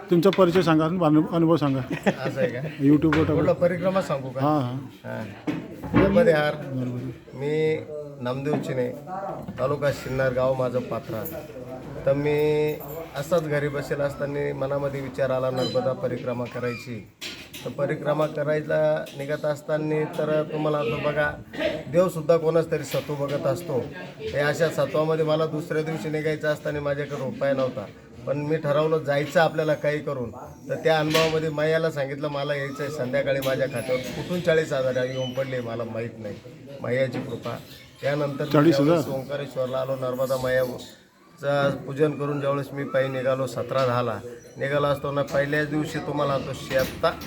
तुमचा परिचय सांगा, अनुभव सांगा. असं आहे का? यूट्यूबवर कुठला परिक्रमा सांगू का? हां हां. नर्मदे हार. मी नामदेव चिने, तालुका सिन्नर, गाव माझं पात्रा. तर मी असंच घरी बसेल असताना मनामध्ये विचार आला नर्मदा परिक्रमा करायची. तर परिक्रमा करायला निघत असताना तर तुम्हाला तो बघा, देवसुद्धा कोणाच तरी सत्व बघत असतो. हे अशा सत्वामध्ये मला दुसऱ्या दिवशी निघायचं असताना माझ्याकडे उपाय नव्हता. पण मी ठरवलं जायचं आपल्याला काही करून. तर त्या अनुभवामध्ये मैयाला सांगितलं मला यायचं आहे. संध्याकाळी माझ्या खात्यावर कुठून 40,000 येऊन पडले मला माहीत नाही. मैयाची कृपा. त्यानंतर ओंकारेश्वरला आलो. नर्मदा मैयाचं पूजन करून ज्यावेळेस मी पायी निघालो 17:10 निघालो असताना पहिल्याच दिवशी तुम्हाला तो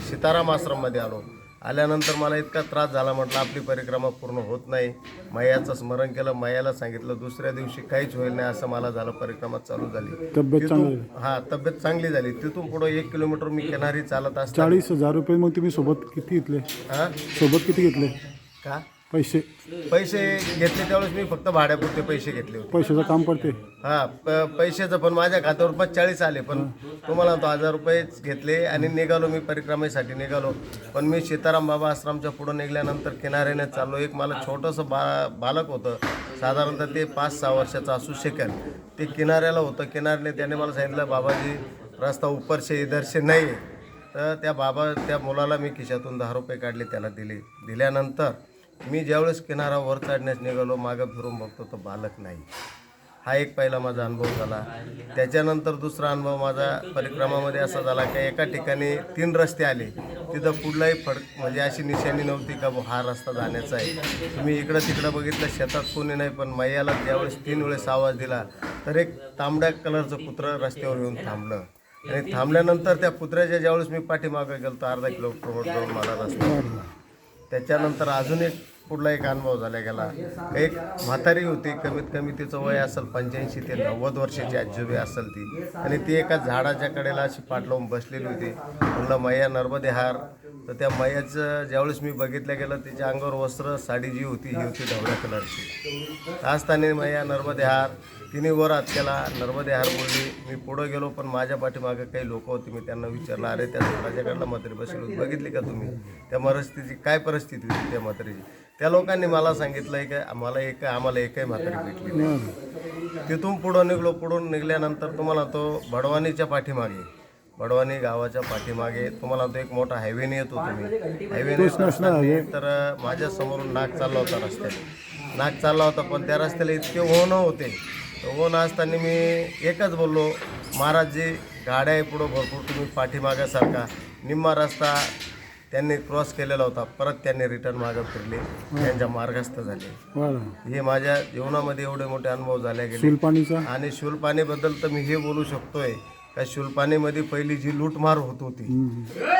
सीताराम आश्रममध्ये आलो. आल्यानंतर मला इतका त्रास झाला, म्हटलं आपली परिक्रमा पूर्ण होत नाही. मैयाचं स्मरण केलं, मैयाला सांगितलं, दुसऱ्या दिवशी काहीच होईल नाही असं मला झालं. परिक्रमा चालू झाली. तब्येत चांगली झाली. तिथून पुढे 1 किलोमीटर मी किनारी चालत असतो. 40,000 रुपये. मग तुम्ही सोबत किती घेतले? सोबत किती घेतले का पैसे घेतले त्यावेळेस मी फक्त भाड्यापुरते पैसे घेतले होते. पैशाचं काम पडते. पैशाचं पण माझ्या खात्यावर 40 आले. पण तुम्हाला तो 1000 रुपयेच घेतले आणि निघालो. मी परिक्रमेसाठी निघालो. पण मी सीताराम बाबा आश्रमच्या पुढं निघाल्यानंतर किनाऱ्याने चाललो. एक मला छोटंसं बालक होतं, साधारणतः ते 5-6 वर्षाचं असू शकेल. ते किनाऱ्याला होतं. किनाऱ्याने त्याने मला सांगितलं बाबाजी रस्ता ऊपर से इधर से नाही. तर त्या मुलाला मी खिशातून 10 रुपये काढले, त्याला दिल्यानंतर मी ज्यावेळेस किनाऱ्यावर चढण्यास निघालो, मागं फिरून बघतो तो बालक नाही. हा एक पहिला माझा अनुभव झाला. त्याच्यानंतर दुसरा अनुभव माझा परिक्रमामध्ये असा झाला की एका ठिकाणी 3 रस्ते आले. तिथं कुठलाही म्हणजे अशी निशाणी नव्हती का हा रस्ता जाण्याचा आहे. तुम्ही इकडं तिकडं बघितलं, शेतात कोणी नाही. पण मैयाला ज्यावेळेस 3 वेळेस आवाज दिला तर एक तांबड्या कलरचं कुत्रं रस्त्यावर येऊन थांबलं. आणि थांबल्यानंतर त्या कुत्र्याच्या ज्यावेळेस मी पाठीमागं गेलो तर अर्धा किलोमीटर जाऊन मला रस्ता मिळाला. त्याच्यानंतर अजून पुढला एक अनुभव झाला गेला. एक म्हातारी होती, कमीत कमी तिचं वय असेल 85 ते 90 वर्षाची आजोबी असेल ती. आणि ती एका झाडाच्या कडेला अशी पाठ लावून बसलेली होती. म्हणलं मैया नर्मदे हार. तर त्या मैयाचं ज्यावेळेस मी बघितलं गेलं, तिच्या अंगावर वस्त्र साडी जी होती ही होती ढवळ्या कलरची. असताना मैया नर्मदे हार. तिने वर हात केला, नर्मदे हार बोलली. मी पुढं गेलो, पण माझ्या पाठीमागे काही लोक होते. मी त्यांना विचारलं, अरे त्या झाडाच्याकडला म्हातारी बसली होती, बघितली का तुम्ही? त्या परिस्थितीची काय परिस्थिती होती त्या म्हातारीची? त्या लोकांनी मला सांगितलं आहे की आम्हाला एकही म्हातारी भेटली नाही. तिथून पुढं निघलो. पुढून निघाल्यानंतर तुम्हाला तो भडवानीच्या पाठीमागे, भडवानी गावाच्या पाठीमागे तुम्हाला तो एक मोठा हायवेने येतो. तुम्ही हायवेने तर माझ्यासमोरून नाग चालला होता. पण त्या रस्त्याला इतके ओन होते. ओन असताना मी एकच बोललो, महाराजजी गाड्या आहे पुढं भरपूर, तुम्ही पाठीमागासारखा. निम्मा रस्ता त्यांनी क्रॉस केलेला होता. परत त्यांनी रिटर्न मागं फिरले, त्यांच्या मार्गस्थ झाले. हे माझ्या जीवनामध्ये एवढे मोठे अनुभव झाले गेले. आणि शूलपाणीबद्दल तर मी हे बोलू शकतोय का शूलपाणीमध्ये पहिली जी लूटमार होत होती,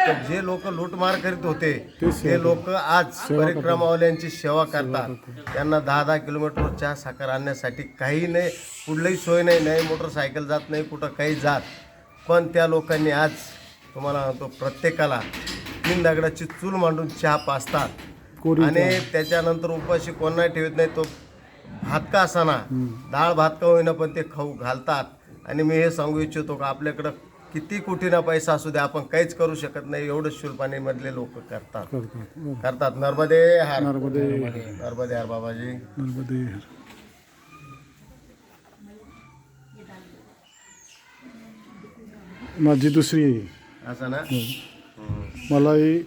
तर जे लोक लूटमार करीत होते ते लोक आज परिक्रमावाल्यांची सेवा करतात. त्यांना 10-10 किलोमीटर चहा साखर आणण्यासाठी काही नाही, कुठलीही सोय नाही, मोटरसायकल जात नाही, कुठं काही जात. पण त्या लोकांनी आज तुम्हाला तो प्रत्येकाला 3 दगडाची चूल मांडून चहा पाजतात. आणि त्याच्यानंतर उपाशी कोणाही ठेवत नाही. तो भात का असाना, डाळ भात का होईना, पण ते खाऊ घालतात. आणि मी हे सांगू इच्छितो का आपल्याकडं किती कोटीना पैसा असू द्या, आपण काहीच करू शकत नाही. एवढं शूलपाणीमधले लोक करतात. नर्मदे हार. नर्मदे हार बाबाजी. माझी दुसरी असं ना. मलाही